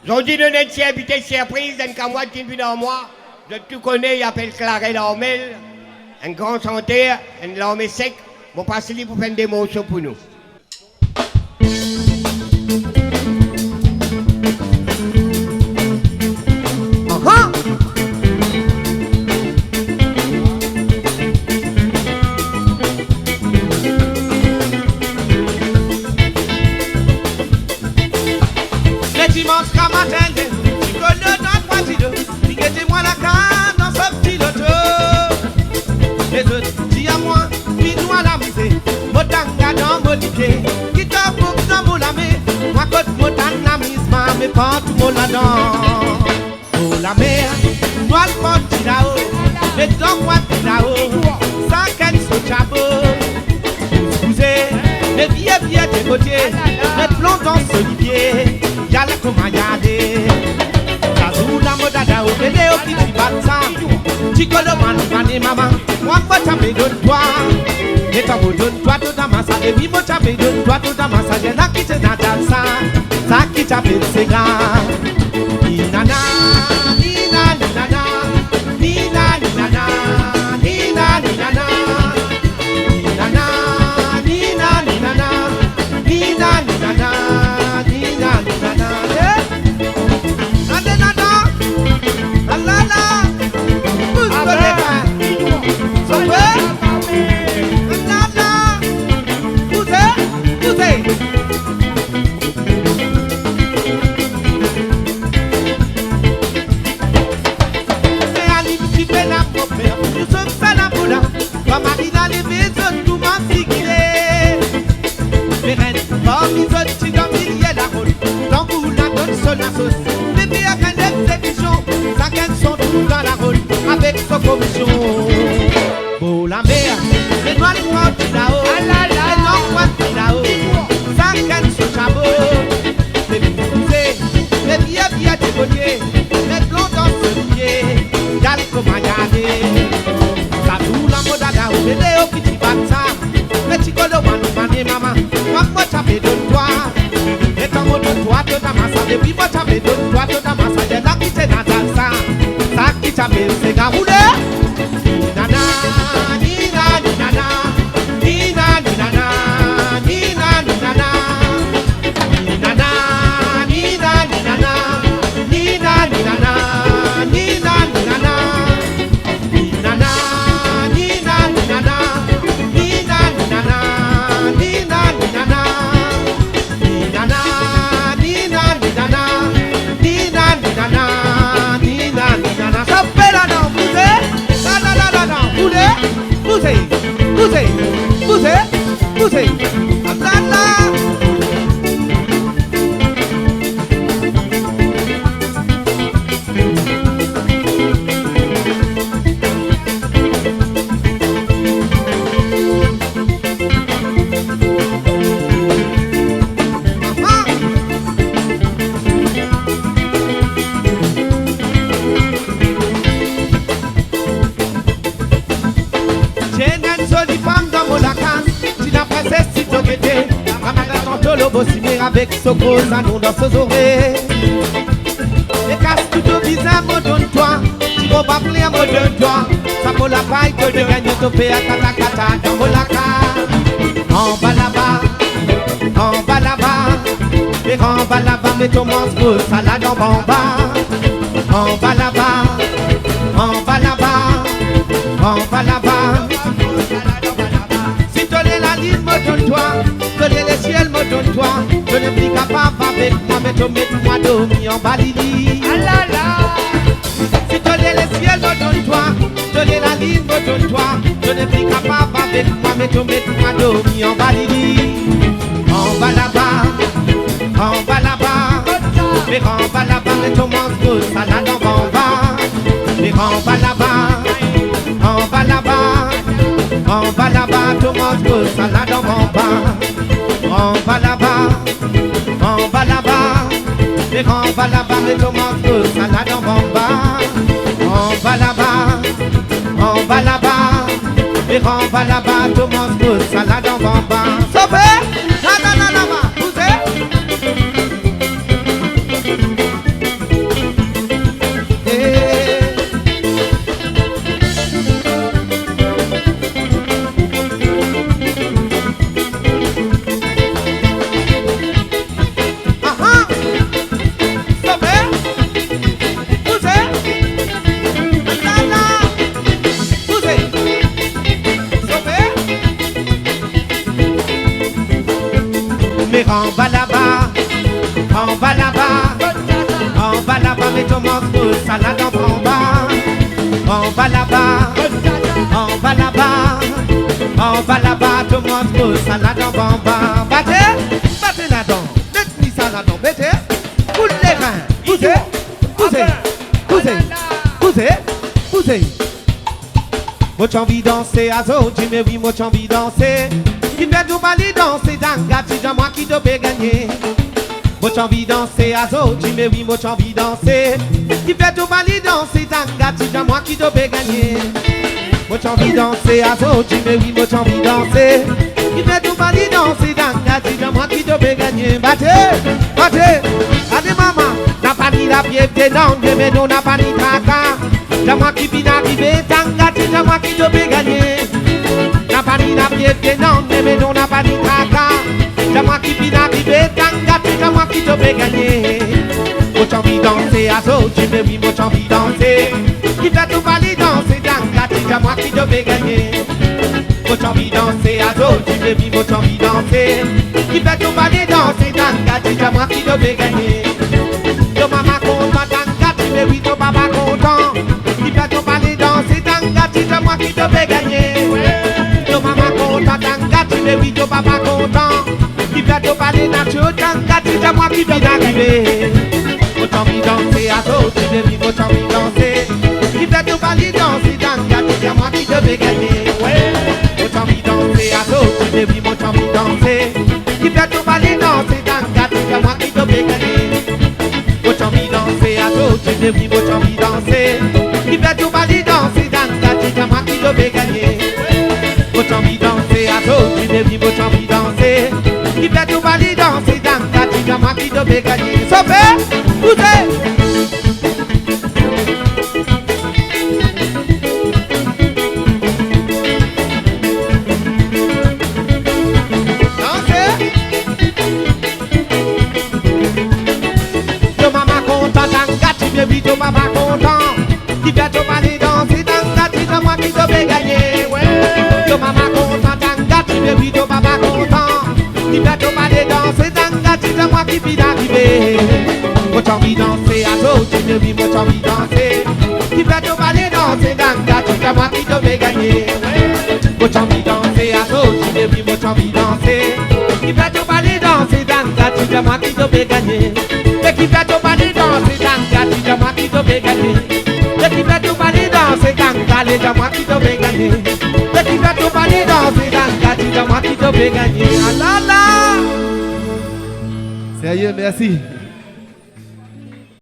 J'en dis de notre habité surprise, d'un qu'à moi qui vit dans moi. Je tout connais, il appelle Claré Lormel. Un grand chanteur, un l'armée sec. Bon, passez-lui pour faire des morceaux pour nous. Pas tout mon là-dedans. Oh la mer, moi le porte là-haut, mais dans moi là-haut, sans qu'elle soit chabot. Excusez, les vieux des côtés, les plombs dans ce libier, y'a la commandade. Kazou la moda da o, bébé au petit bata. Chico le man, maman, moi pas t'amener de toi. Et t'as beau de toi tout dans ma salle, et puis moi t'amener de toi tout dans ma salle, j'ai la quitte dans ta salle. Ça qui t'appelle ses gars. Ninana, nina, ninana, nina, ninana, nina, ninana, ninana, nina, ninana, nina, ninana, nina, ninana. Allez, nana, alala, pousse les mains, sauve, nana, poussez. Avec sa commission, pour la mer, les noirs les portes là-haut, les noirs là-haut, ça gagne son chameau, les poussées, les vieux des côtés, les blonds dans ce pied, y'a le commandade, ça tout la mode là-haut, les léos qui t'y battent ça, les chicolo mané maman, moi t'avais de toi, et ton mot de toi, tout à ma salle, et puis moi t'avais de toi, tout à ma salle, et là qui t'es dans ça. Ça qui t'appelle c'est garoulé. Nana, nina, nina, nina, nina, nina, nina, nina, nina, nina, nina, nina, nina, nina, nina, nina, nina, nina, poussez, avec ce gros anon dans ses oreilles. Les casses tout au visage, me donne-toi. Tu vas pas plaire, me donne-toi. Ça vaut la paille que de gagner ton pays à Katakata dans Molaka. En bas là-bas, en bas là-bas. Et en bas là-bas, mets ton monstre, salade en bamba. En bas là-bas, en bas là-bas, en bas là-bas. Si tu es la ligne, me donne-toi. Donner les ciels, me donne-toi. Je ne suis capable avec moi, mais tu mets-moi dormi en balini. Si donner les ciels, me donne-toi. Donner la ligne, me donne-toi. Je ne suis capable avec moi, mais tu mets-moi dormi en balini. En bas là-bas, en bas là-bas. Mais en bas là-bas, mais tu manges salade en bamba. Mais en bas là-bas, en bas là-bas. En bas là-bas, tu manges salade en bamba. En bas là-bas, en bas là-bas, et en bas là-bas, les tomates, salade en bamba. En bas là-bas, en bas là-bas, et en bas là-bas, tomates, salade en bamba. Sauvez, là-bas, poussez. pose salade en bas. On va là-bas, on va là-bas, on va là-bas, tout le monde pose salade en bas. Battez là-dedans, mettez ça là-dedans, mettez. Poussez les mains, poussez. Moi j'ai envie de danser, azo, tu me oui, moi j'ai envie de danser. Qui fait tout bali danser, danga, c'est moi qui dois gagner. Moi j'ai envie de danser, azo, tu me oui, moi j'ai envie de danser. Qui fait tout bali danser, danga, c'est moi qui dois gagner. Moi j'ai envie de danser, azo, tu me oui, moi j'ai envie de danser. Qui fait tout bali danser, danga, c'est moi qui dois gagner. Battez, allez maman, n'a pas ni la pied, t'es non, mais non, n'a pas ni caca. C'est moi qui viens d'arriver, tanga, c'est moi qui dois gagner. N'a pas ni la pied, t'es non, mais non, n'a pas ni caca. C'est moi qui viens d'arriver, tanga, c'est moi qui dois gagner. Moi j'ai envie de danser, azo, tu me oui, moi j'ai envie de danser. Qui fait tout bali danser, tanga, c'est moi qui dois gagner. Moi j'ai envie de danser, azo, tu me oui, moi j'ai envie de danser. Qui fait tout bali danser, tanga, c'est moi qui dois gagner. Yo maman content, tanga, tu me oui, ton papa content. Qui fait tout bali danser, tanga, c'est moi qui dois gagner. Yo maman content, tanga, tu me oui, ton papa content. Qui fait tout bali nacho, tanga, c'est moi qui dois gagner. Moi j'ai envie de danser, azo, tu me oui, moi j'ai envie de danser. Qui fait tout bali danser, tanga, c'est moi qui dois gagner. Moi j'ai envie de danser, azo, tu me oui, moi j'ai envie de danser. Qui fait tout bali danser, tanga, c'est moi qui dois gagner. Moi j'ai envie de danser, azo, tu me oui, moi j'ai envie de danser. Qui fait tout bali danser, tanga, c'est moi qui dois gagner. Moi j'ai envie de danser, azo, tu me oui, moi j'ai envie de danser. Qui fait tout bali danser, tanga, c'est moi qui dois gagner. Sauvez, poussez. Ton papa content, qui fait ton balai danser, tanga, c'est moi qui dois gagner. Ton maman content, tanga, tu me dis ton papa content, qui fait ton balai danser, tanga, c'est moi qui puis d'arriver. Moi j'ai envie de danser, azo, tu me dis moi j'ai envie de danser, qui fait ton balai danser, tanga, c'est moi qui dois gagner. Moi j'ai envie de danser, azo, tu me dis moi j'ai envie de danser, qui fait ton balai danser, tanga, c'est moi qui dois gagner. Qui fait ton balai danser, tanga, c'est moi qui dois gagner. Qui fait ton balai danser, tanga, c'est moi qui dois gagner. Qui fait ton balai danser, tanga, c'est moi qui dois gagner. Ah là là. Sérieux, merci.